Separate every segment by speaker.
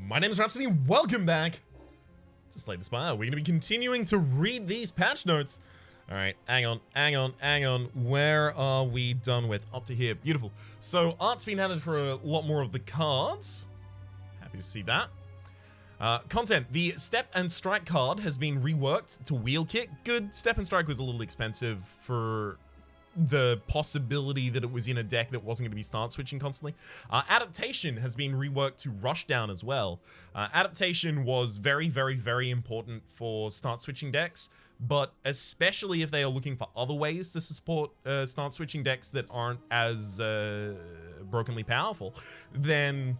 Speaker 1: My name is Rhapsody. Welcome back to Slay the Spire. We're going to be continuing to read these patch notes. All right, hang on. Where are we done with? Up to here. Beautiful. So art's been added for a lot more of the cards. Happy to see that. Content. The Step and Strike card has been reworked to wheel kick. Good. Step and Strike was a little expensive for the possibility that it was in a deck that wasn't going to be start switching constantly. Adaptation has been reworked to rush down as well. Adaptation was very, very, very important for start switching decks, but especially if they are looking for other ways to support start switching decks that aren't as brokenly powerful, then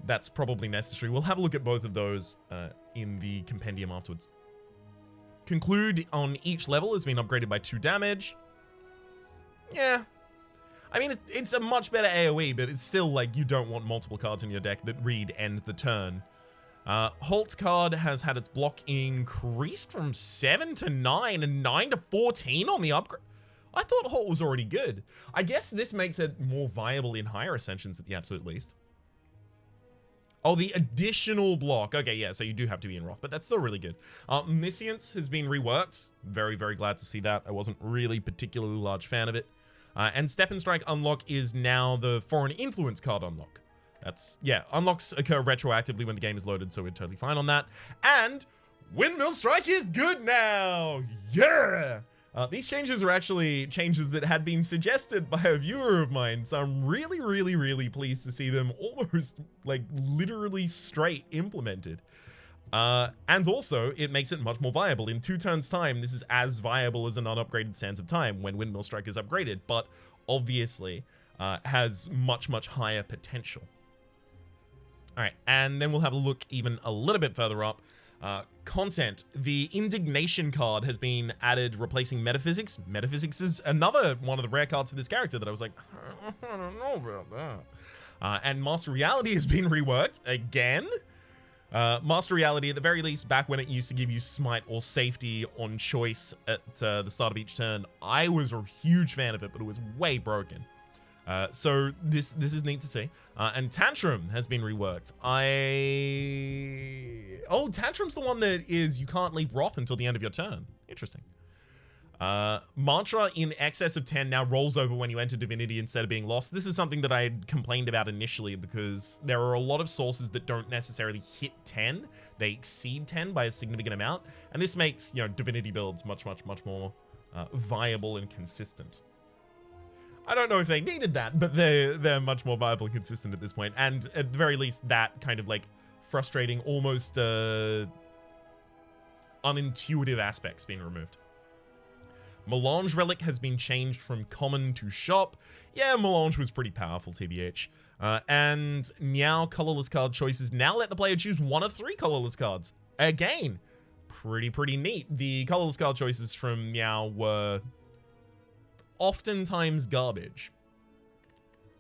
Speaker 1: that's probably necessary. We'll have a look at both of those in the compendium afterwards. Conclude on each level has been upgraded by 2 damage. Yeah. I mean, it's a much better AoE, but it's still like you don't want multiple cards in your deck that read end the turn. Halt card has had its block increased from 7 to 9 and 9 to 14 on the upgrade. I thought Halt was already good. I guess this makes it more viable in higher Ascensions at the absolute least. Oh, the additional block. Okay, yeah, so you do have to be in Wrath, but that's still really good. Omniscience has been reworked. Very, very glad to see that. I wasn't really particularly large fan of it. And Step and Strike unlock is now the Foreign Influence card unlock. That's, yeah, unlocks occur retroactively when the game is loaded, so we're totally fine on that. And Windmill Strike is good now! Yeah! These changes are actually changes that had been suggested by a viewer of mine, so I'm really, really, really pleased to see them almost, like, literally straight implemented. And also, it makes it much more viable. In 2 turns' time, this is as viable as an unupgraded Sands of Time when Windmill Strike is upgraded, but obviously has much, much higher potential. Alright, and then we'll have a look even a little bit further up. Content. The Indignation card has been added, replacing Metaphysics. Metaphysics is another one of the rare cards for this character that I was like, I don't know about that. And Master Reality has been reworked again. Master Reality, at the very least, back when it used to give you Smite or Safety on choice at the start of each turn, I was a huge fan of it, but it was way broken. So this is neat to see. And Tantrum has been reworked. Oh, Tantrum's the one that is you can't leave Wrath until the end of your turn. Interesting. Mantra in excess of 10 now rolls over when you enter Divinity instead of being lost. This is something that I had complained about initially because there are a lot of sources that don't necessarily hit 10. They exceed 10 by a significant amount. And this makes, you know, Divinity builds much, much, much more viable and consistent. I don't know if they needed that, but they're much more viable and consistent at this point. And at the very least, that kind of like frustrating, almost unintuitive aspects being removed. Melange Relic has been changed from common to shop. Yeah, Melange was pretty powerful, TBH. And now colorless card choices now let the player choose 1 of 3 colorless cards. Again, pretty neat. The colorless card choices from Meow were oftentimes garbage.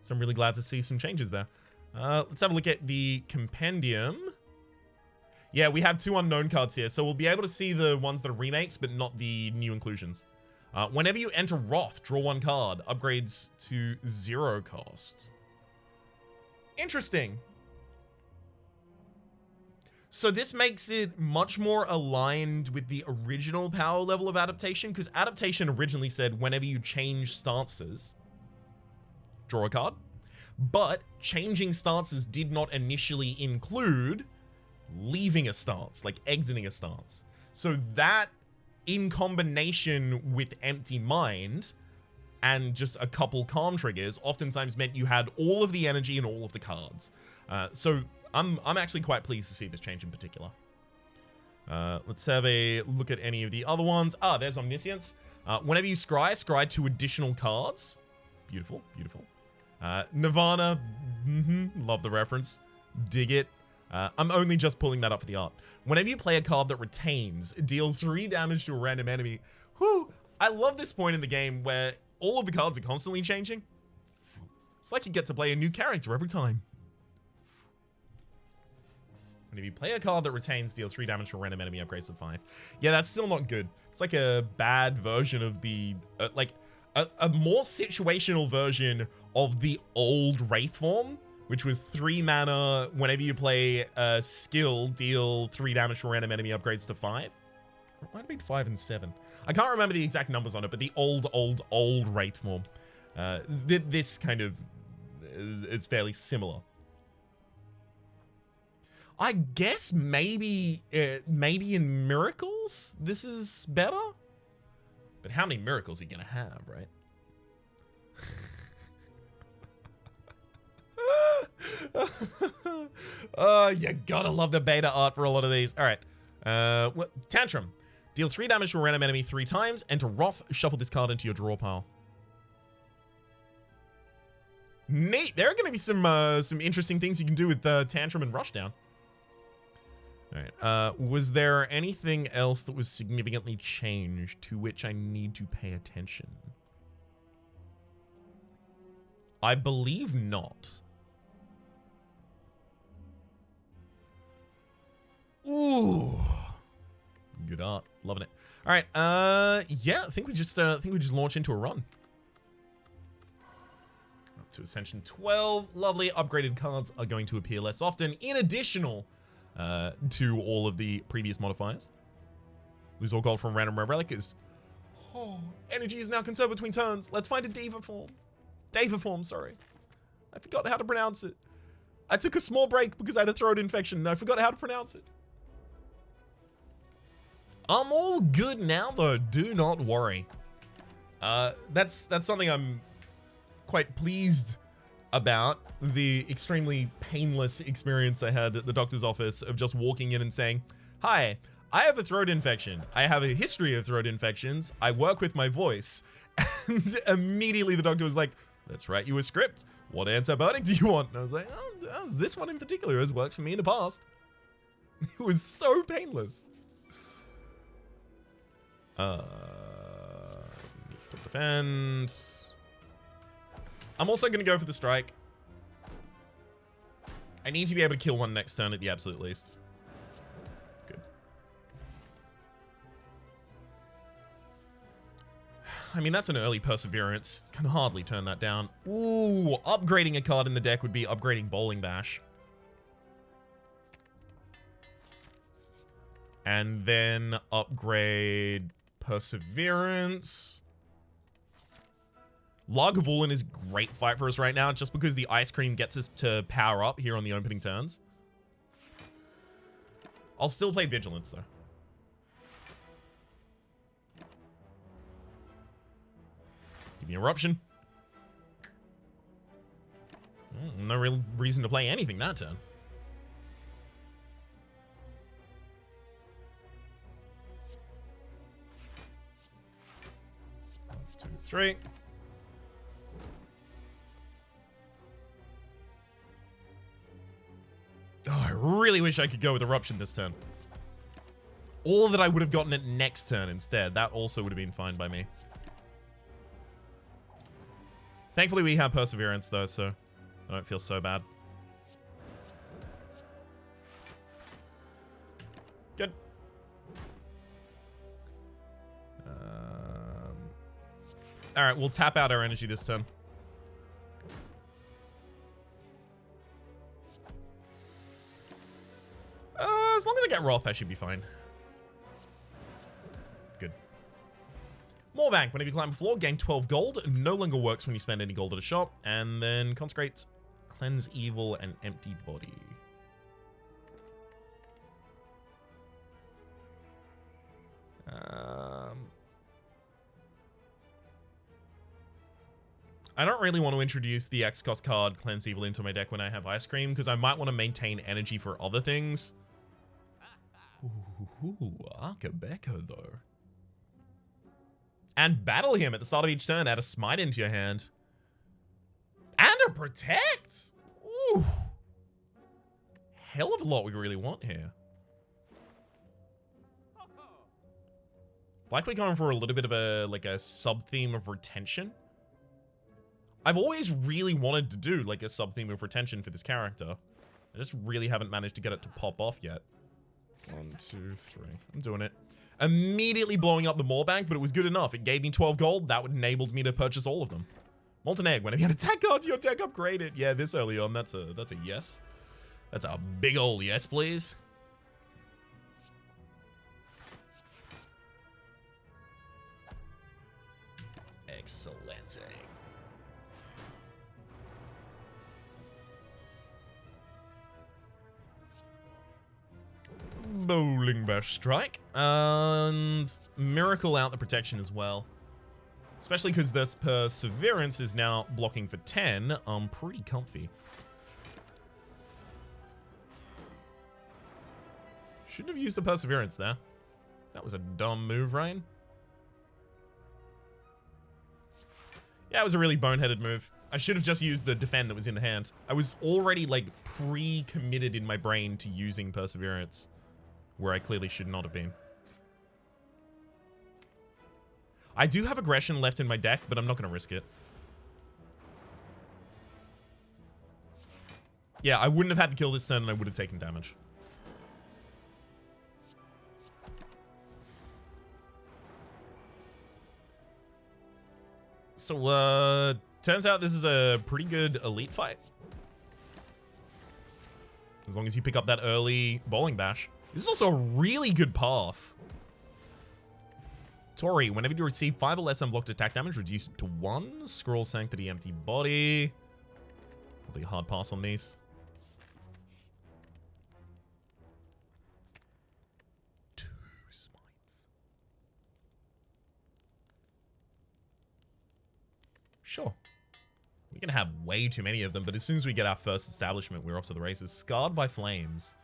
Speaker 1: So I'm really glad to see some changes there. Let's have a look at the compendium. Yeah, we have 2 unknown cards here, so we'll be able to see the ones that are remakes, but not the new inclusions. Whenever you enter Wrath, draw 1 card. Upgrades to 0 cost. Interesting. So this makes it much more aligned with the original power level of Adaptation, because Adaptation originally said whenever you change stances, draw a card. But changing stances did not initially include leaving a stance, like exiting a stance. So that, in combination with Empty Mind and just a couple calm triggers, oftentimes meant you had all of the energy and all of the cards. So I'm actually quite pleased to see this change in particular. Let's have a look at any of the other ones. There's Omniscience. Whenever you scry 2 additional cards. Beautiful, beautiful. Nirvana, love the reference. Dig it. I'm only just pulling that up for the art. Whenever you play a card that retains, deals 3 damage to a random enemy. Whew, I love this point in the game where all of the cards are constantly changing. It's like you get to play a new character every time. And if you play a card that retains, deals 3 damage to a random enemy, upgrades to 5. Yeah, that's still not good. It's like a bad version of the, like, a more situational version of the old Wraith form, which was 3 mana. Whenever you play a skill, deal 3 damage to random enemy, upgrades to 5. It might have been 5 and 7. I can't remember the exact numbers on it, but the old Wraith form. This kind of is fairly similar. I guess maybe in Miracles this is better, but how many Miracles are you gonna have, right? Oh, you gotta love the beta art for a lot of these. All right, Tantrum. Deal 3 damage to a random enemy 3 times, and to Wrath, shuffle this card into your draw pile. Neat. There are going to be some interesting things you can do with Tantrum and Rushdown. All right. Was there anything else that was significantly changed to which I need to pay attention? I believe not. Ooh. Good art. Loving it. All right. Yeah, I think we just launch into a run. Up to Ascension 12. Lovely. Upgraded cards are going to appear less often, in additional to all of the previous modifiers. Lose all gold from random rare relic is... Oh, energy is now conserved between turns. Let's find a Diva form. Dava form, sorry. I forgot how to pronounce it. I took a small break because I had a throat infection and I forgot how to pronounce it. I'm all good now, though. Do not worry. That's something I'm quite pleased about. The extremely painless experience I had at the doctor's office of just walking in and saying, "Hi, I have a throat infection. I have a history of throat infections. I work with my voice." And immediately the doctor was like, "Let's write you a script. What antibiotic do you want?" And I was like, oh, this one in particular has worked for me in the past. It was so painless. Defend. I'm also going to go for the strike. I need to be able to kill one next turn at the absolute least. Good. I mean, that's an early Perseverance. Can hardly turn that down. Ooh, upgrading a card in the deck would be upgrading Bowling Bash. And then upgrade Perseverance. Lagavulin is great fight for us right now, just because the Ice Cream gets us to power up here on the opening turns. I'll still play Vigilance, though. Give me Eruption. No real reason to play anything that turn. 1, 2, 3. Oh, I really wish I could go with Eruption this turn. Or that I would have gotten it next turn instead. That also would have been fine by me. Thankfully, we have Perseverance, though, so I don't feel so bad. Good. All right, we'll tap out our energy this turn. As long as I get Wrath, I should be fine. Good. More bank. Whenever you climb a floor, gain 12 gold. No longer works when you spend any gold at a shop. And then Consecrate, Cleanse Evil, and Empty Body. I don't really want to introduce the X-Cost card, Cleanse Evil, into my deck when I have Ice Cream, because I might want to maintain energy for other things. Ooh, Arkabeko, though. And battle him at the start of each turn. Add a Smite into your hand. And a Protect! Ooh. Hell of a lot we really want here. Like we're going for a little bit of a sub-theme of retention. I've always really wanted to do like a sub-theme of retention for this character. I just really haven't managed to get it to pop off yet. 1, 2, 3. I'm doing it. Immediately blowing up the Moorbank, but it was good enough. It gave me 12 gold. That would enabled me to purchase all of them. Molten Egg. Whenever you had attack card to your deck, upgrade it. Yeah, this early on, that's a yes. That's a big old yes, please. Excellent. Bowling Bash Strike. And Miracle out the protection as well. Especially because this Perseverance is now blocking for 10. Pretty comfy. Shouldn't have used the Perseverance there. That was a dumb move, Ryan. Yeah, it was a really boneheaded move. I should have just used the defend that was in the hand. I was already, like, pre-committed in my brain to using Perseverance, where I clearly should not have been. I do have aggression left in my deck, but I'm not going to risk it. Yeah, I wouldn't have had to kill this turn and I would have taken damage. So, turns out this is a pretty good elite fight. As long as you pick up that early bowling bash. This is also a really good path. Tori, whenever you receive 5 or less unblocked attack damage, reduce it to 1. Scroll Sanctity, empty body. Probably a hard pass on these. Sure. We're going to have way too many of them, but as soon as we get our first establishment, we're off to the races. Scarred by Flames.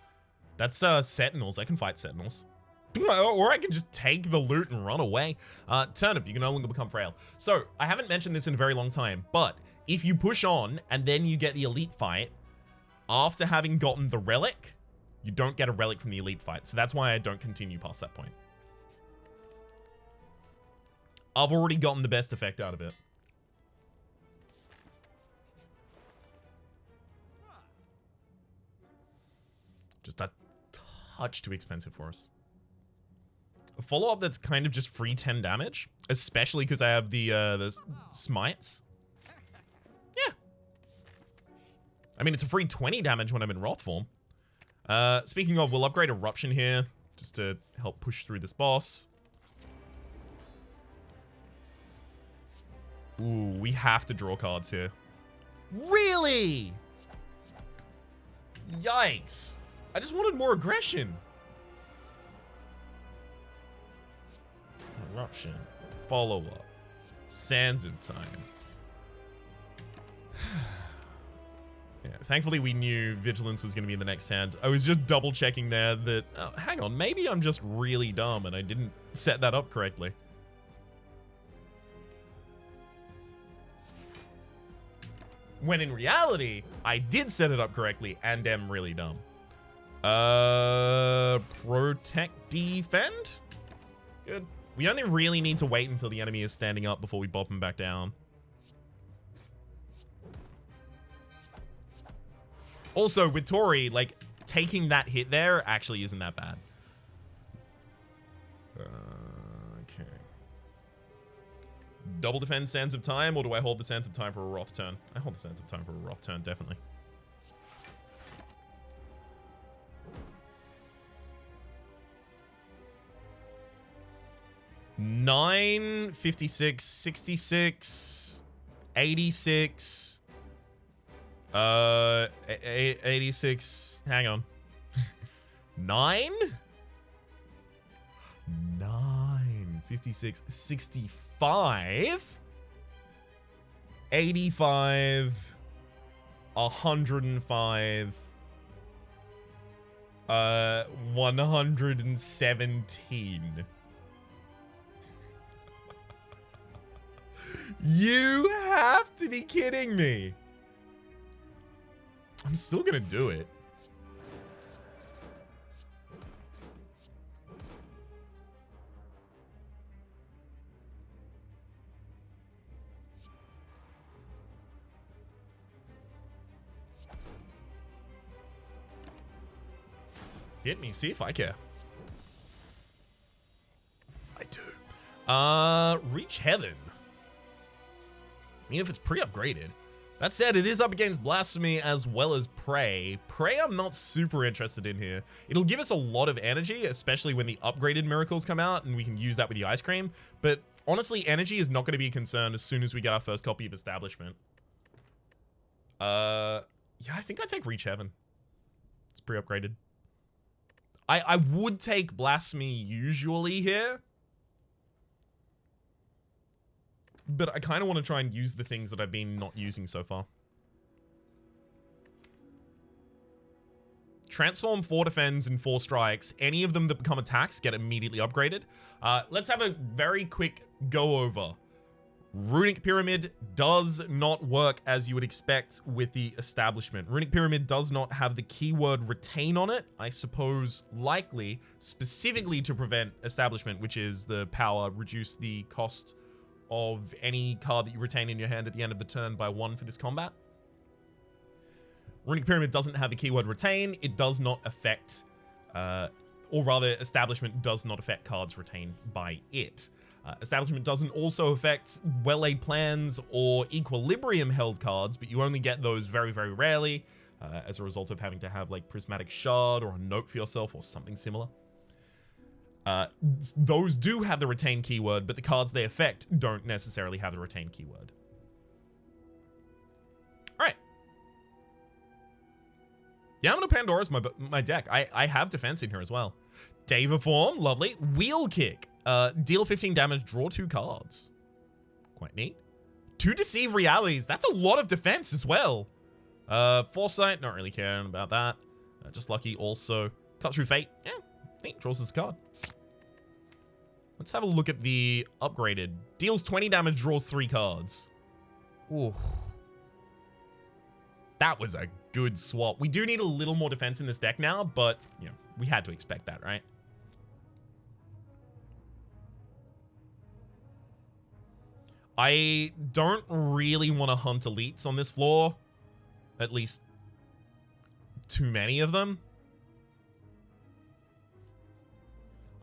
Speaker 1: That's Sentinels. I can fight Sentinels. Or I can just take the loot and run away. Turnip, you can no longer become frail. So, I haven't mentioned this in a very long time, but if you push on and then you get the elite fight, after having gotten the relic, you don't get a relic from the elite fight. So that's why I don't continue past that point. I've already gotten the best effect out of it. Just a touch too expensive for us. A follow-up that's kind of just free 10 damage, especially because I have the smites. Yeah. I mean, it's a free 20 damage when I'm in Wrath form. Speaking of, we'll upgrade Eruption here, just to help push through this boss. Ooh, we have to draw cards here. Really? Yikes. I just wanted more aggression. Eruption. Follow-up. Sands of Time. Yeah, thankfully we knew Vigilance was going to be in the next hand. I was just double-checking there that... Oh, hang on, maybe I'm just really dumb and I didn't set that up correctly. When in reality, I did set it up correctly and am really dumb. Protect, defend? Good. We only really need to wait until the enemy is standing up before we bop him back down. Also, with Tori, like, taking that hit there actually isn't that bad. Okay. Double defend Sands of Time, or do I hold the Sands of Time for a Wrath turn? I hold the Sands of Time for a Wrath turn, definitely. $9, 56, 66, 86, 86, hang on. 9? 9, 56, 65, 85, 105, 117. You have to be kidding me. I'm still gonna do it. Hit me, see if I care. I do. Reach Heaven. mean, if it's pre-upgraded. That said, it is up against Blasphemy as well as Prey. Prey I'm not super interested in here. It'll give us a lot of energy, especially when the upgraded miracles come out, and we can use that with the ice cream. But honestly, energy is not going to be a concern as soon as we get our first copy of Establishment. Yeah, I think I take Reach Heaven. It's pre-upgraded. I would take Blasphemy usually here. But I kind of want to try and use the things that I've been not using so far. Transform 4 defends and 4 strikes. Any of them that become attacks get immediately upgraded. Let's have a very quick go over. Runic Pyramid does not work as you would expect with the Establishment. Runic Pyramid does not have the keyword retain on it. I suppose likely specifically to prevent Establishment, which is the power, reduce the cost of any card that you retain in your hand at the end of the turn by 1 for this combat. Runic Pyramid doesn't have the keyword retain. It does not affect, or rather, Establishment does not affect cards retained by it. Establishment doesn't also affect well-laid plans or equilibrium held cards, but you only get those very, very rarely as a result of having to have like Prismatic Shard or a note for yourself or something similar. Those do have the retain keyword, but the cards they affect don't necessarily have the retain keyword. All right. Yeah, I'm gonna Pandora's my deck. I have defense in here as well. Deva Form, lovely. Wheel Kick. Deal 15 damage, draw 2 cards. Quite neat. 2 Deceive Realities. That's a lot of defense as well. Foresight, not really caring about that. Just Lucky also. Cut Through Fate. Yeah, neat. Draws us a card. Let's have a look at the upgraded. Deals 20 damage, draws 3 cards. Ooh. That was a good swap. We do need a little more defense in this deck now, but, you know, we had to expect that, right? I don't really want to hunt elites on this floor. At least too many of them.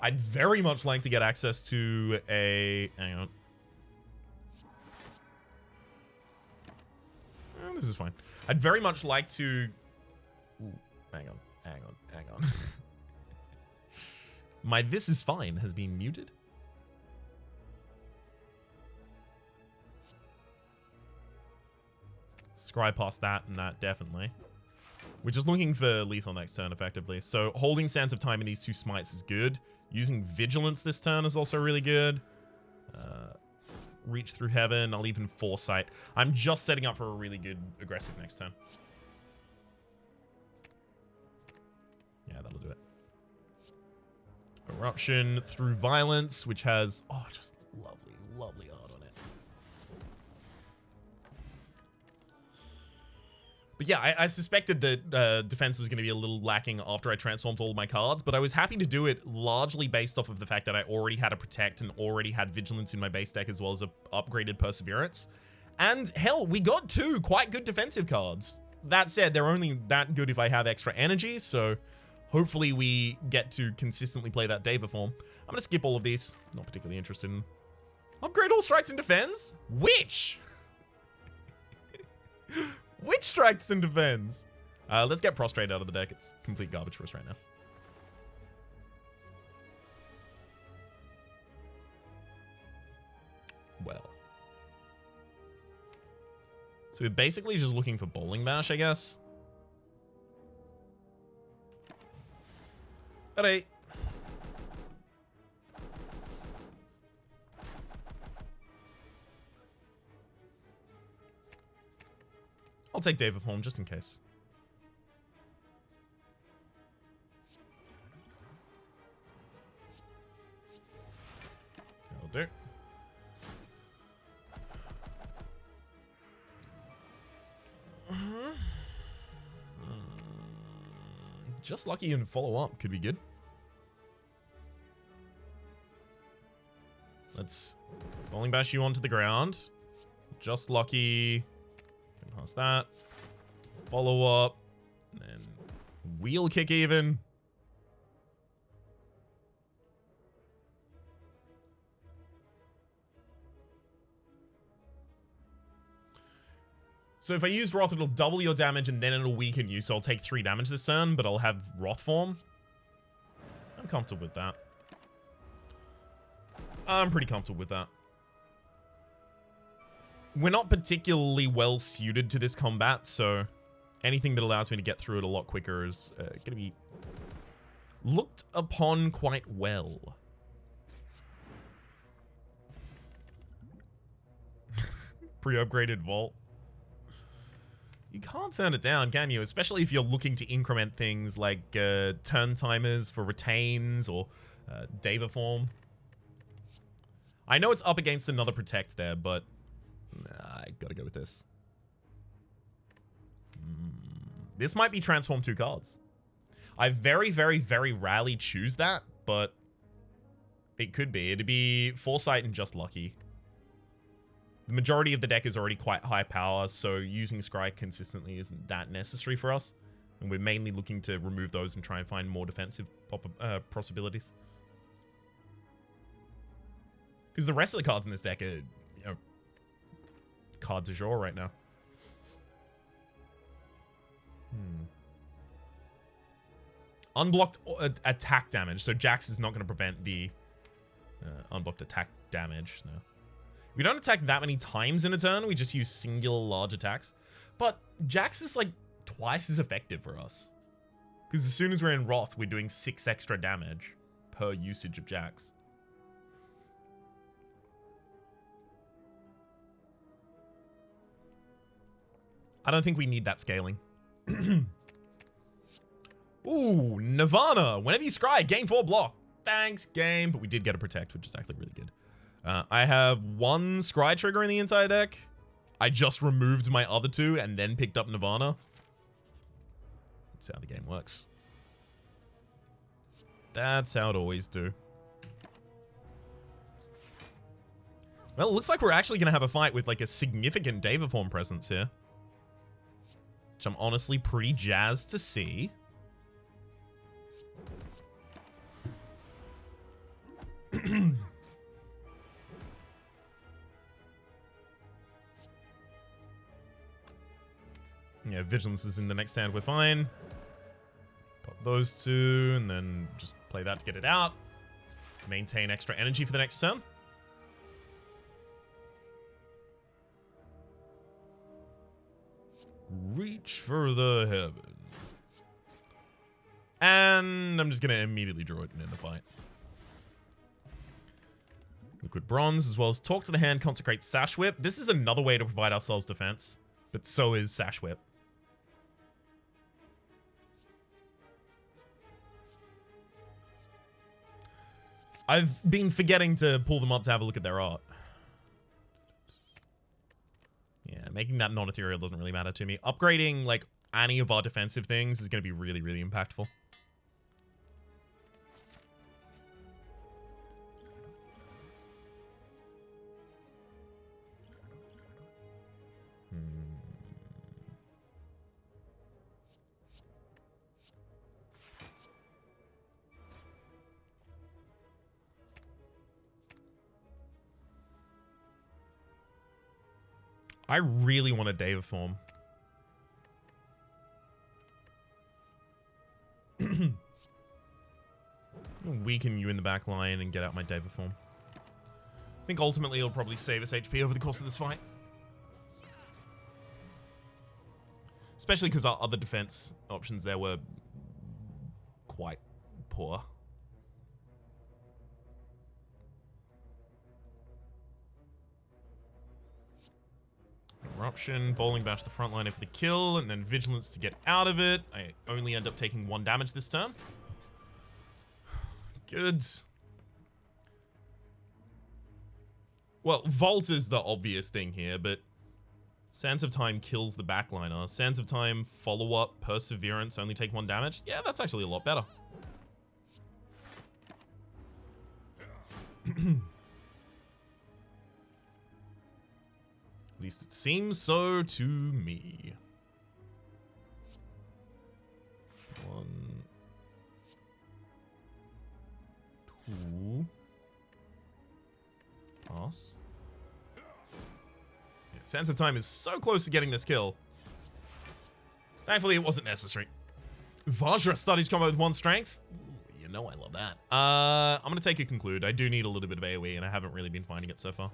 Speaker 1: I'd very much like to get access to a... Hang on. This is fine. I'd very much like to... Ooh, hang on. My This Is Fine has been muted. Scry past that and that, definitely. We're just looking for lethal next turn, effectively. So holding Sands of Time in these 2 smites is good. Using Vigilance this turn is also really good. Reach Through Heaven. I'll even Foresight. I'm just setting up for a really good aggressive next turn. Yeah, that'll do it. Eruption Through Violence, which has... Oh, just lovely, lovely art on it. But yeah, I suspected that defense was going to be a little lacking after I transformed all of my cards, but I was happy to do it largely based off of the fact that I already had a Protect and already had Vigilance in my base deck as well as a upgraded Perseverance. And hell, we got 2 quite good defensive cards. That said, they're only that good if I have extra energy, so hopefully we get to consistently play that Deva Form. I'm going to skip all of these. Not particularly interested in... Upgrade all strikes and defends? Which? Which strikes and defends? Let's get Prostrate out of the deck. It's complete garbage for us right now. Well. So we're basically just looking for Bowling Bash, I guess. Alright. I'll take Dave of Home just in case. That'll do. Just Lucky and follow up could be good. Let's Bowling Bash you onto the ground. Just Lucky. Can pass that. Follow up. And then Wheel Kick even. So if I use Wrath, it'll double your damage and then it'll weaken you. So I'll take 3 damage this turn, but I'll have Wrath form. I'm comfortable with that. I'm pretty comfortable with that. We're not particularly well suited to this combat, so anything that allows me to get through it a lot quicker is going to be looked upon quite well. Pre-upgraded Vault. You can't turn it down, can you? Especially if you're looking to increment things like turn timers for retains or Deva form. I know it's up against another Protect there, but I gotta go with this. This might be transform 2 cards. I very, very, very rarely choose that, but it could be. It'd be Foresight and Just Lucky. The majority of the deck is already quite high power, so using Scry consistently isn't that necessary for us. And we're mainly looking to remove those and try and find more defensive possibilities. Because the rest of the cards in this deck are, you know, cards du jour right now. Unblocked attack damage. So Jax is not going to prevent the unblocked attack damage. No. We don't attack that many times in a turn. We just use singular large attacks. But Jax is like twice as effective for us. Because as soon as we're in Wrath, we're doing 6 extra damage per usage of Jax. I don't think we need that scaling. Ooh, Nirvana. Whenever you scry, gain 4 block. Thanks, game. But we did get a Protect, which is actually really good. I have 1 scry trigger in the entire deck. I just removed my other 2 and then picked up Nirvana. That's how the game works. That's how it always do. Well, it looks like we're actually going to have a fight with like a significant Deva form presence here. Which I'm honestly pretty jazzed to see. Yeah, Vigilance is in the next hand. We're fine. Pop those 2 and then just play that to get it out. Maintain extra energy for the next turn. Reach for the heaven. And I'm just going to immediately draw it and end the fight. Liquid Bronze, as well as Talk to the Hand, Consecrate Sash Whip. This is another way to provide ourselves defense, but so is Sash Whip. I've been forgetting to pull them up to have a look at their art. Yeah, making that non-ethereal doesn't really matter to me. Upgrading, like, any of our defensive things is going to be really, really impactful. I really want a Deva form. Weaken you in the back line and get out my Deva form. I think ultimately it'll probably save us HP over the course of this fight. Especially because our other defense options there were quite poor. Eruption, Bowling Bash the front liner for the kill, and then Vigilance to get out of it. I only end up taking 1 damage this turn. Good. Well, Vault is the obvious thing here, but Sands of Time kills the backliner. Sands of Time, follow-up, Perseverance, only take 1 damage. Yeah, that's actually a lot better. At least it seems so to me. 1, 2. Pass. Yeah. Sands of Time is so close to getting this kill. Thankfully, it wasn't necessary. Vajra started combo with 1 strength. Ooh, you know I love that. I'm going to take a conclude. I do need a little bit of AoE, and I haven't really been finding it so far.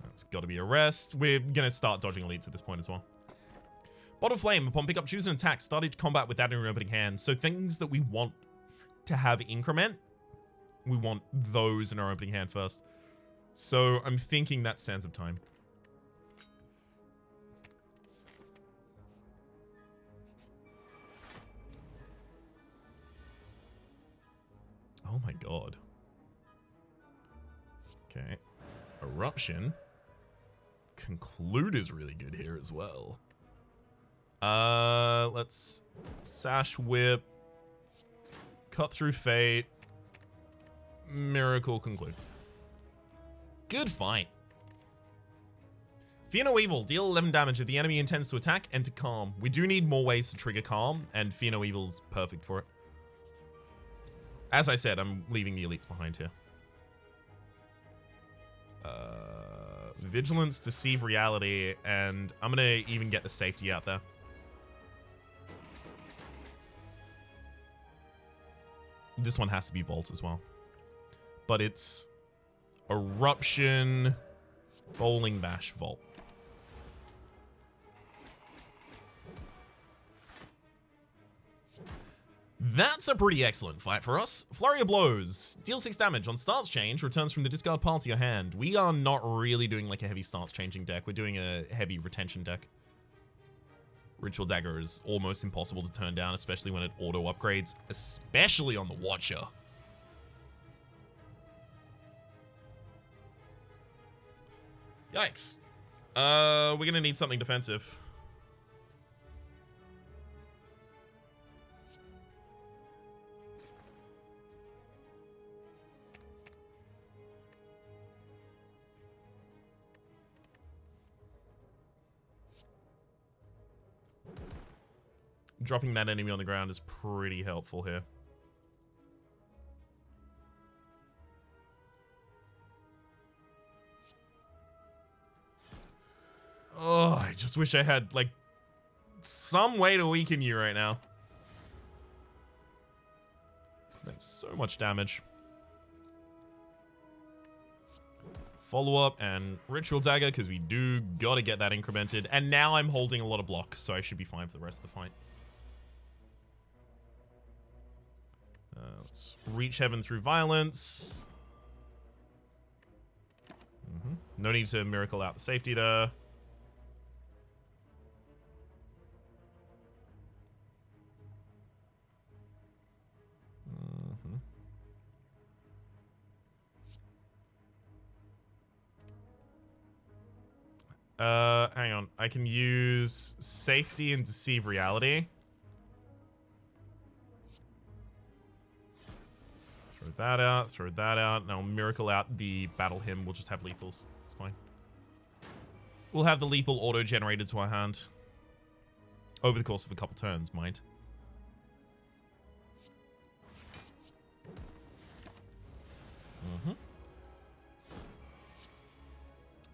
Speaker 1: That's got to be a rest. We're going to start dodging elites at this point as well. Bottle Flame. Upon pickup, choose an attack. Started combat without an opening hand. So things that we want to have increment, we want those in our opening hand first. So I'm thinking that's Sands of Time. Oh my god. Okay. Eruption. Conclude is really good here as well. Let's Sash Whip. Cut Through Fate. Miracle Conclude. Good fight. Fear No Evil. Deal 11 damage if the enemy intends to attack. Enter Calm. We do need more ways to trigger Calm, and Fear No Evil's perfect for it. As I said, I'm leaving the elites behind here. Vigilance, Deceive Reality, and I'm going to even get the safety out there. This one has to be Vault as well. But it's Eruption, Bowling Bash, Vault. That's a pretty excellent fight for us. Flurry of Blows. Deal 6 damage. On stance change, returns from the discard pile to your hand. We are not really doing like a heavy stance changing deck. We're doing a heavy retention deck. Ritual Dagger is almost impossible to turn down, especially when it auto upgrades, especially on the Watcher. Yikes. We're gonna need something defensive. Dropping that enemy on the ground is pretty helpful here. Oh, I just wish I had, like, some way to weaken you right now. That's so much damage. Follow-up and Ritual Dagger, because we do gotta get that incremented. And now I'm holding a lot of block, so I should be fine for the rest of the fight. Let's reach heaven through violence. No need to miracle out the safety there. Hang on. I can use safety and deceive reality. Throw that out, throw that out. Now miracle out the battle hymn. We'll just have lethals. It's fine. We'll have the lethal auto generated to our hand. Over the course of a couple turns, mind.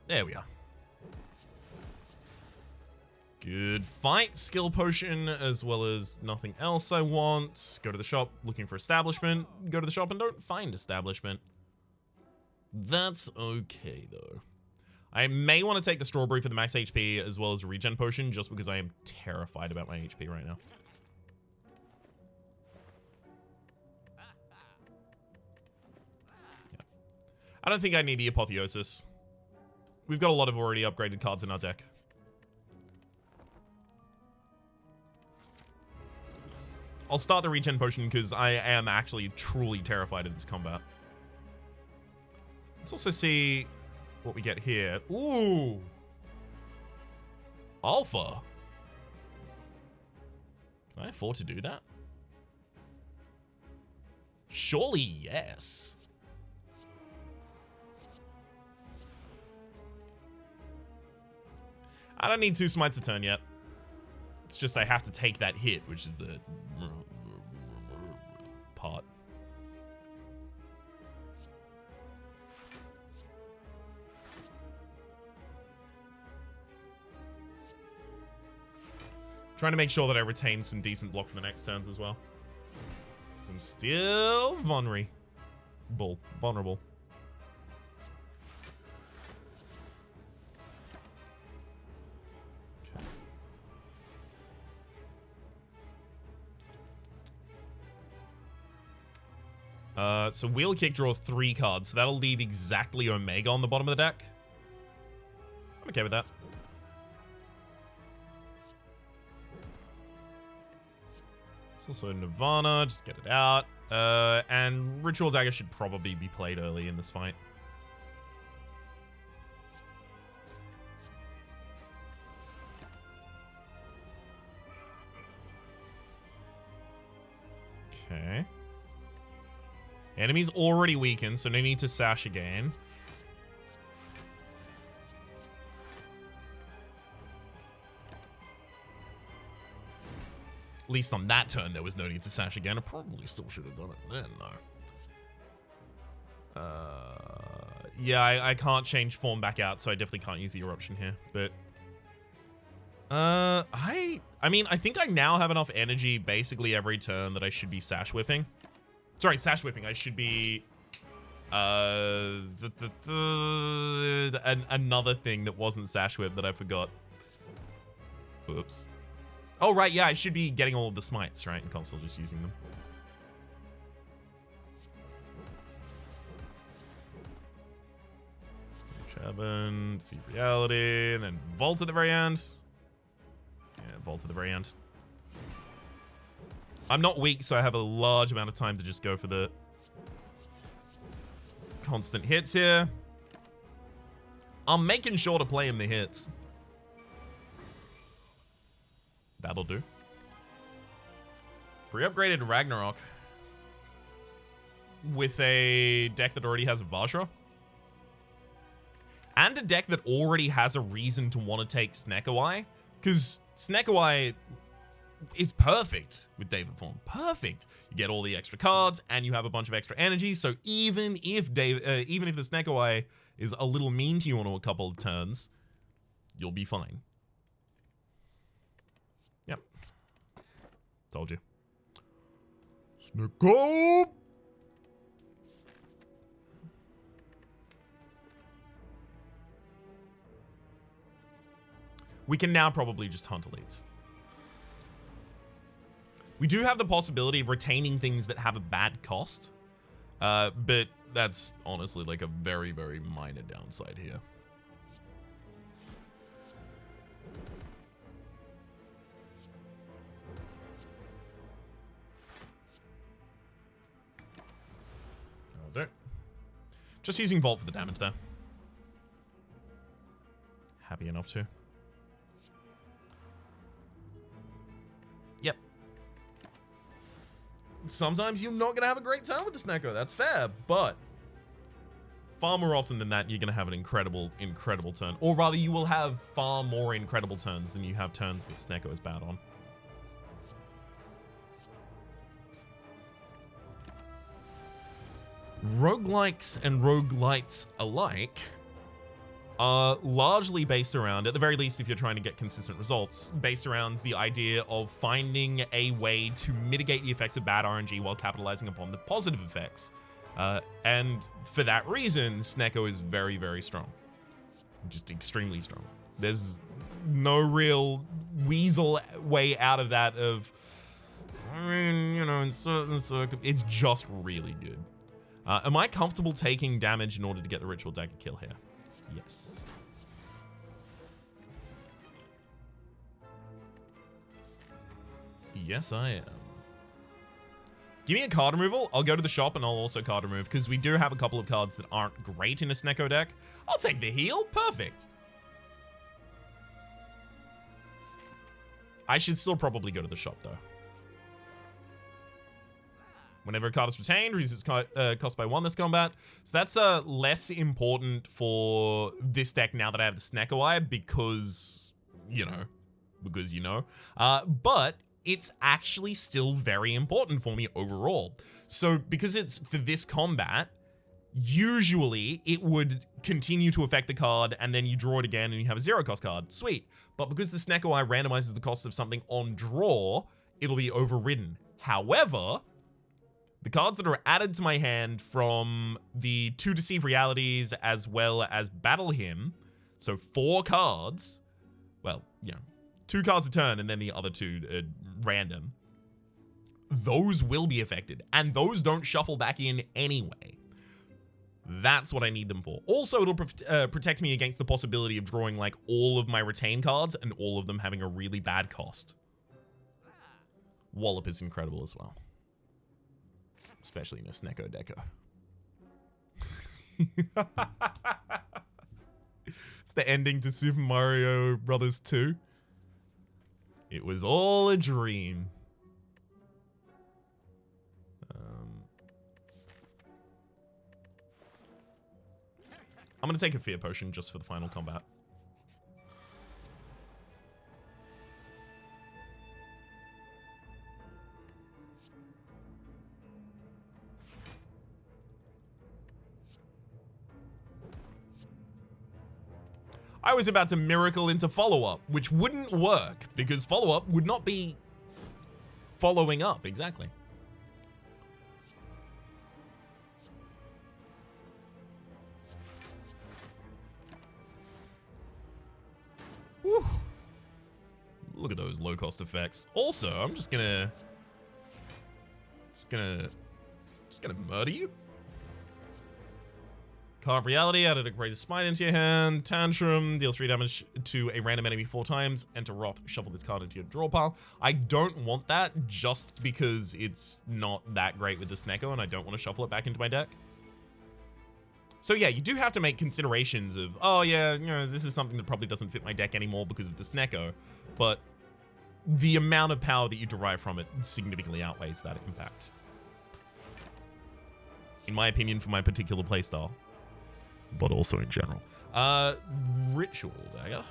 Speaker 1: There we are. Good fight. Skill potion as well as nothing else I want. Go to the shop looking for establishment. Go to the shop and don't find establishment. That's okay though. I may want to take the strawberry for the max HP as well as a regen potion just because I am terrified about my HP right now. Yeah. I don't think I need the Apotheosis. We've got a lot of already upgraded cards in our deck. I'll start the regen potion because I am actually truly terrified of this combat. Let's also see what we get here. Ooh. Alpha. Can I afford to do that? Surely yes. I don't need 2 smites a turn yet. It's just I have to take that hit, which is the part. Trying to make sure that I retain some decent block for the next turns as well. Because I'm still vulnerable. So Wheel Kick draws 3 cards, so that'll leave exactly Omega on the bottom of the deck. I'm okay with that. It's also Nirvana, just get it out. And Ritual Dagger should probably be played early in this fight. Okay. Enemy's already weakened, so no need to sash again. At least on that turn, there was no need to sash again. I probably still should have done it then, though. Yeah, I can't change form back out, so I definitely can't use the Eruption here. But I mean, I think I now have enough energy basically every turn that I should be sash whipping. Sorry, sash whipping. I should be another thing that wasn't sash whip that I forgot. Oops. Oh, right, yeah, I should be getting all of the smites, right? And console just using them. Shaban, see reality, and then Vault at the very end. Yeah, Vault at the very end. I'm not weak, so I have a large amount of time to just go for the constant hits here. I'm making sure to play him the hits. That'll do. Pre-upgraded Ragnarok with a deck that already has a Vajra. And a deck that already has a reason to want to take Snekawai. Because Snekawai is perfect with David Form. Perfect. You get all the extra cards and you have a bunch of extra energy. So even if the Snekawai is a little mean to you on a couple of turns, you'll be fine. Yep. Told you. Sneko! We can now probably just hunt elites. We do have the possibility of retaining things that have a bad cost, but that's honestly like a very, very minor downside here. That'll do. Just using Vault for the damage there. Happy enough to. Yep. Sometimes you're not going to have a great turn with the Sneko. That's fair, but far more often than that, you're going to have an incredible, incredible turn. Or rather, you will have far more incredible turns than you have turns that Sneko is bad on. Roguelikes and roguelites alike are largely based around, at the very least if you're trying to get consistent results, based around the idea of finding a way to mitigate the effects of bad RNG while capitalizing upon the positive effects. And for that reason, Sneko is very, very strong. Just extremely strong. There's no real weasel way out of that of, I mean, you know, in certain circumstances, it's just really good. Am I comfortable taking damage in order to get the Ritual Dagger kill here? Yes. Yes, I am. Give me a card removal. I'll go to the shop and I'll also card remove because we do have a couple of cards that aren't great in a Sneko deck. I'll take the heal. Perfect. I should still probably go to the shop though. Whenever a card is retained, reduces cost by 1 this combat. So that's less important for this deck now that I have the Snekawai because, you know. But it's actually still very important for me overall. So because it's for this combat, usually it would continue to affect the card, and then you draw it again and you have a 0-cost card. Sweet. But because the Snecko Eye randomizes the cost of something on draw, it'll be overridden. However, the cards that are added to my hand from the 2 Deceive Realities as well as Battle Him, so 4 cards, well, 2 cards a turn and then the other 2 random, those will be affected, and those don't shuffle back in anyway. That's what I need them for. Also, it'll protect me against the possibility of drawing like all of my retain cards and all of them having a really bad cost. Wallop is incredible as well. Especially in a Snecko Deco. It's the ending to Super Mario Brothers 2. It was all a dream. I'm going to take a Fear Potion just for the final combat. I was about to Miracle into follow-up, which wouldn't work, because follow-up would not be following up, exactly. Whew. Look at those low-cost effects. Also, I'm just gonna murder you. Carve Reality, added a Greater Smite into your hand. Tantrum, deal 3 damage to a random enemy 4 times. Enter Wrath, shuffle this card into your draw pile. I don't want that just because it's not that great with the Snecko and I don't want to shuffle it back into my deck. So yeah, you do have to make considerations of, oh yeah, this is something that probably doesn't fit my deck anymore because of the Snecko, but the amount of power that you derive from it significantly outweighs that impact. In my opinion, for my particular playstyle. But also in general. Ritual Dagger.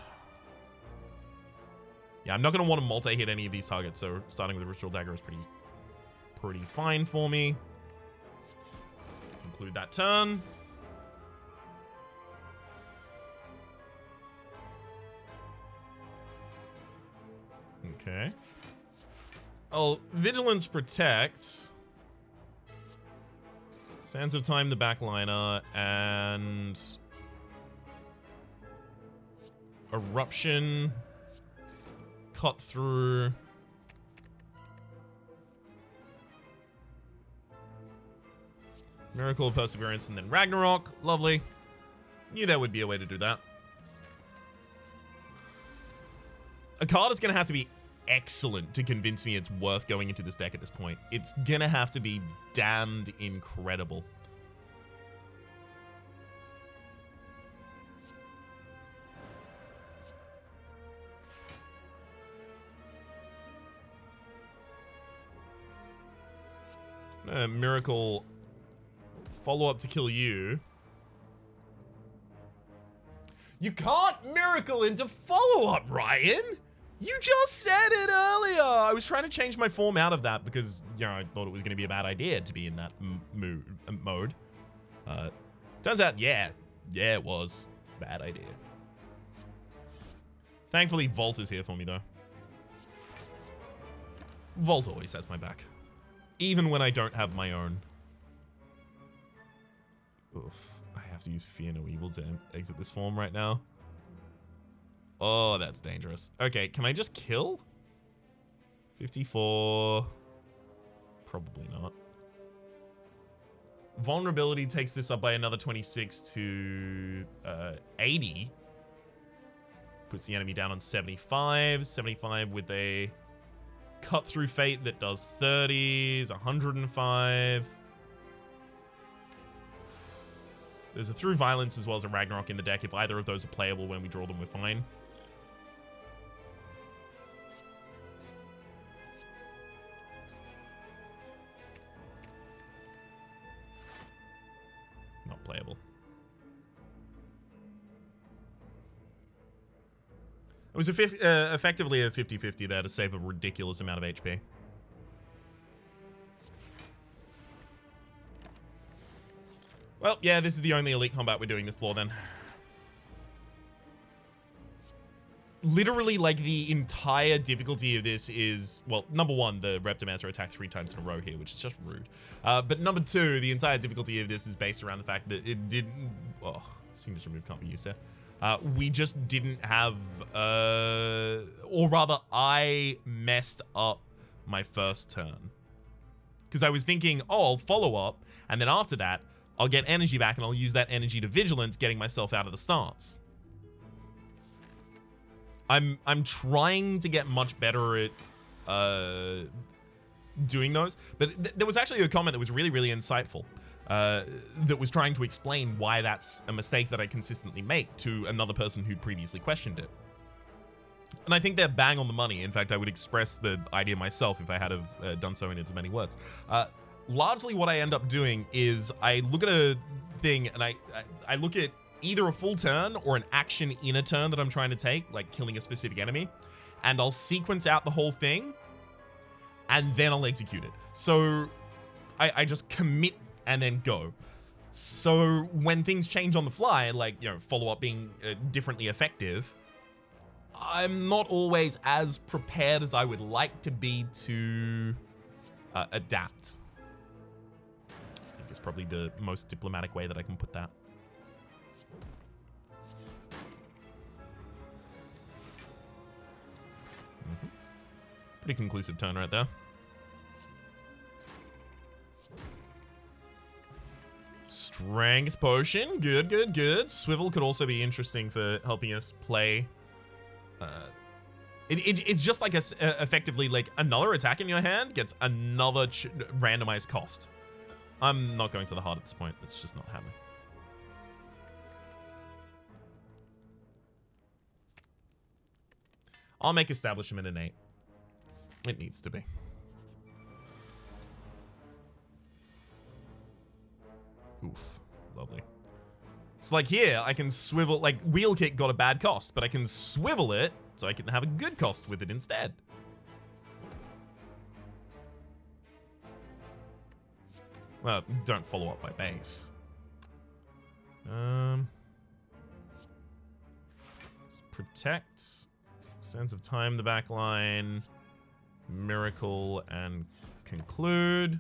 Speaker 1: Yeah, I'm not going to want to multi-hit any of these targets, so starting with a Ritual Dagger is pretty fine for me. Conclude that turn. Okay. Oh, Vigilance Protect. Sands of Time, the backliner, and Eruption, Cut Through, Miracle of Perseverance, and then Ragnarok. Lovely. Knew there would be a way to do that. A card is going to have to be excellent to convince me it's worth going into this deck at this point. It's gonna have to be damned incredible. Miracle follow-up to kill you. You can't Miracle into follow-up, Ryan! You just said it earlier! I was trying to change my form out of that because, I thought it was going to be a bad idea to be in that mode. Turns out, yeah, it was. Bad idea. Thankfully, Volt is here for me, though. Volt always has my back. Even when I don't have my own. Oof. I have to use Fear No Evil to exit this form right now. Oh, that's dangerous. Okay, can I just kill? 54. Probably not. Vulnerability takes this up by another 26 to 80. Puts the enemy down on 75. 75 with a Cut Through Fate that does 30s, 105. There's a Through Violence as well as a Ragnarok in the deck. If either of those are playable when we draw them, we're fine. Not playable. It was effectively a 50-50 there to save a ridiculous amount of HP. Well, yeah, this is the only elite combat we're doing this floor then. Literally, like, the entire difficulty of this is, well, number one, the Reptomancer attacked 3 times in a row here, which is just rude. But number 2, the entire difficulty of this is based around the fact that it didn't... Oh, signature move can't be used there. We just didn't have... or rather, I messed up my first turn. Because I was thinking, oh, I'll follow up, and then after that, I'll get energy back, and I'll use that energy to Vigilance, getting myself out of the stance. I'm trying to get much better at doing those, but there was actually a comment that was really, really insightful that was trying to explain why that's a mistake that I consistently make to another person who'd previously questioned it. And I think they're bang on the money. In fact, I would express the idea myself if I had have done so in as many words. Largely what I end up doing is I look at a thing and I look at either a full turn or an action in a turn that I'm trying to take, like killing a specific enemy, and I'll sequence out the whole thing, and then I'll execute it. So I just commit and then go. So when things change on the fly, like, you know, follow-up being differently effective, I'm not always as prepared as I would like to be to adapt. I think it's probably the most diplomatic way that I can put that. Pretty conclusive turn right there. Strength potion. Good, good, good. Swivel could also be interesting for helping us play. It's just like effectively like another attack in your hand gets another randomized cost. I'm not going to the heart at this point. It's just not happening. I'll make Establishment an 8. It needs to be. Oof. Lovely. So like here, I can swivel, like Wheel Kick got a bad cost, but I can swivel it so I can have a good cost with it instead. Well, don't follow up by base. Protect. Sense of Time, the back line. Miracle and conclude.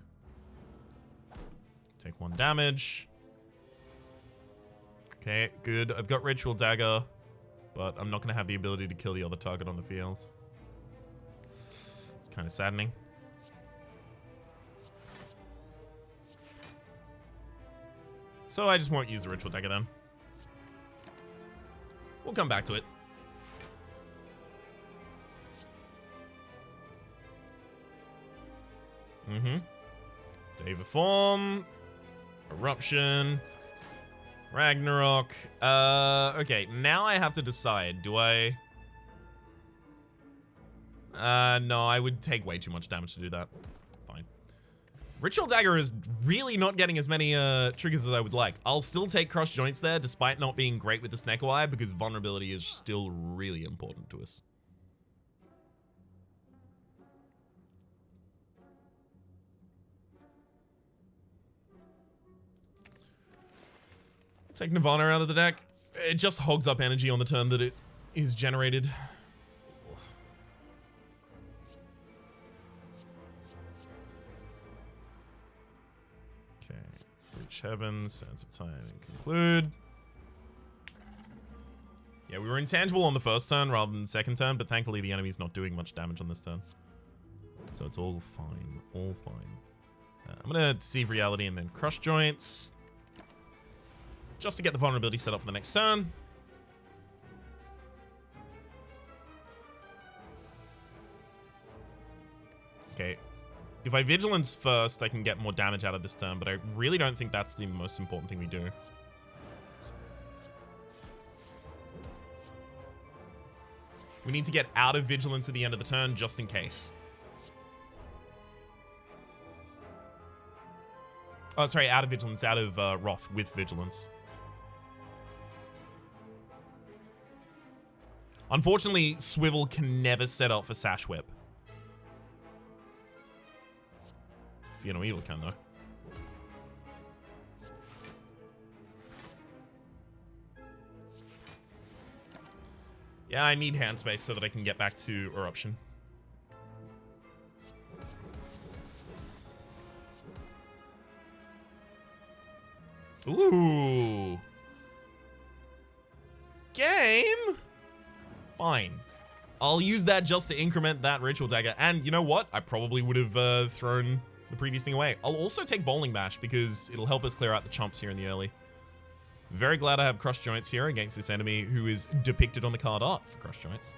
Speaker 1: Take 1 damage. Okay, good. I've got Ritual Dagger, but I'm not going to have the ability to kill the other target on the field. It's kind of saddening. So I just won't use the Ritual Dagger then. We'll come back to it. Day of Form, Eruption, Ragnarok. Okay, now I have to decide. Do I... no, I would take way too much damage to do that. Fine. Ritual Dagger is really not getting as many triggers as I would like. I'll still take Crush Joints there, despite not being great with the Snecko Eye, because vulnerability is still really important to us. Take Nirvana out of the deck. It just hogs up energy on the turn that it is generated. Okay. Reach Heaven, Sense of Time, and conclude. Yeah, we were intangible on the first turn rather than the second turn, but thankfully the enemy's not doing much damage on this turn. So it's all fine. All fine. I'm going to Deceive Reality and then Crush Joints. Just to get the vulnerability set up for the next turn. Okay. If I Vigilance first, I can get more damage out of this turn, but I really don't think that's the most important thing we do. We need to get out of Vigilance at the end of the turn, just in case. Oh, sorry, out of Vigilance, out of Wrath with Vigilance. Unfortunately, Swivel can never set up for Sash Whip. Fear No Evil can, though. Yeah, I need hand space so that I can get back to Eruption. Ooh. Game? Fine. I'll use that just to increment that Ritual Dagger. And you know what? I probably would have thrown the previous thing away. I'll also take Bowling Bash because it'll help us clear out the chumps here in the early. Very glad I have Crush Joints here against this enemy who is depicted on the card art for Crush Joints.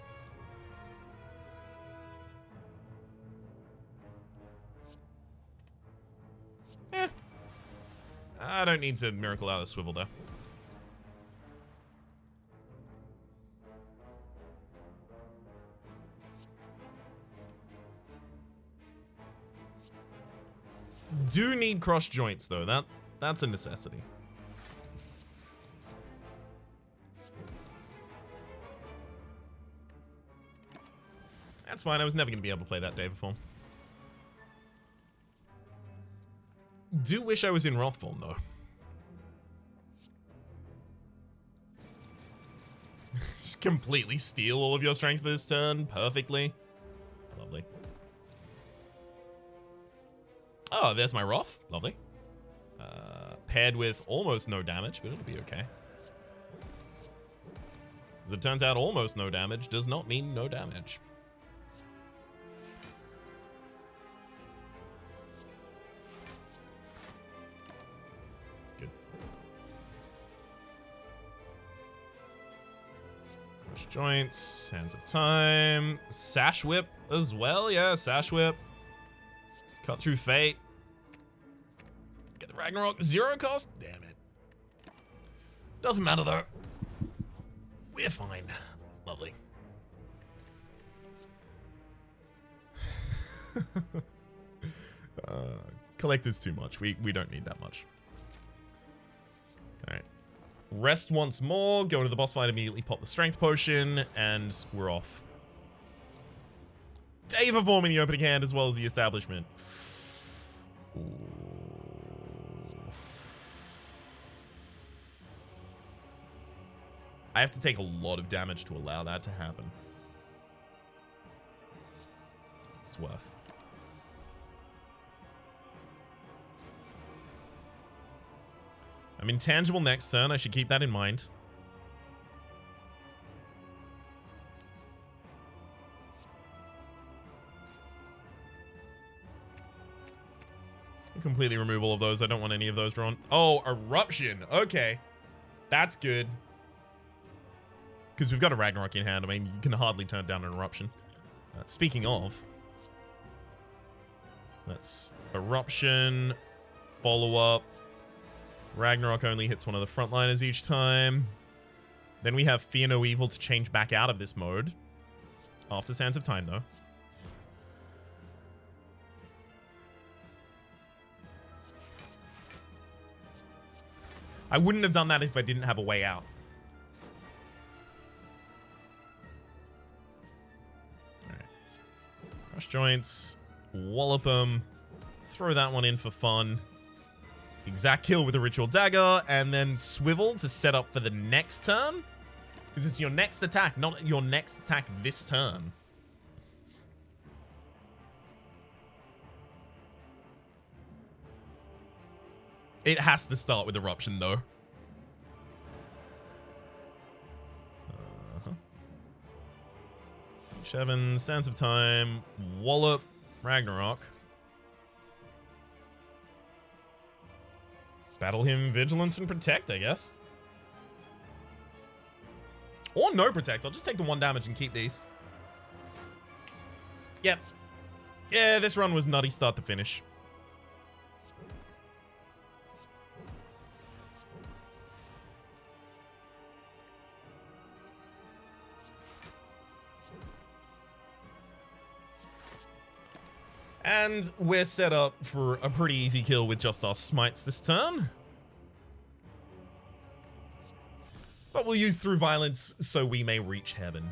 Speaker 1: Eh. I don't need to Miracle out of the Swivel though. Do need Cross Joints though. That's a necessity. That's fine. I was never going to be able to play that Deva form. Do wish I was in Wrath form though. Just completely steal all of your strength for this turn perfectly. Lovely. Oh, there's my Wrath. Lovely. Paired with almost no damage, but it'll be okay. As it turns out, almost no damage does not mean no damage. Good. Crush Joints, Hands of Time, Sash Whip as well. Yeah, Sash Whip. Cut Through Fate. Get the Ragnarok. 0 cost? Damn it. Doesn't matter though. We're fine. Lovely. Collector's too much. We don't need that much. Alright. Rest once more. Go into the boss fight immediately. Pop the Strength Potion. And we're off. Deva form in the opening hand as well as the Establishment. Ooh. I have to take a lot of damage to allow that to happen. It's worth. I'm intangible next turn. I should keep that in mind. Completely remove all of those. I don't want any of those drawn. Oh, Eruption. Okay. That's good. Because we've got a Ragnarok in hand. I mean, you can hardly turn down an Eruption. Speaking of, that's Eruption, follow-up. Ragnarok only hits one of the frontliners each time. Then we have Fear No Evil to change back out of this mode. After Sands of Time, though. I wouldn't have done that if I didn't have a way out. Alright. Crush Joints. Wallop them. Throw that one in for fun. Exact kill with a Ritual Dagger. And then Swivel to set up for the next turn. Because it's your next attack, not your next attack this turn. It has to start with Eruption, though. H7, Sands of Time, Wallop, Ragnarok. Battle him, Vigilance, and Protect, I guess. Or no Protect. I'll just take the 1 damage and keep these. Yep. Yeah, this run was nutty start to finish. And we're set up for a pretty easy kill with just our smites this turn. But we'll use Through Violence so we may reach heaven.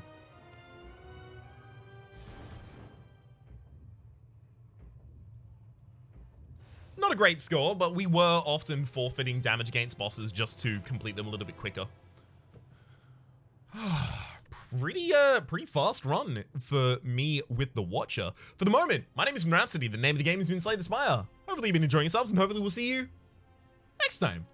Speaker 1: Not a great score, but we were often forfeiting damage against bosses just to complete them a little bit quicker. pretty fast run for me with the Watcher. For the moment, my name is Rhapsody. The name of the game has been Slay the Spire. Hopefully you've been enjoying yourselves, and hopefully we'll see you next time.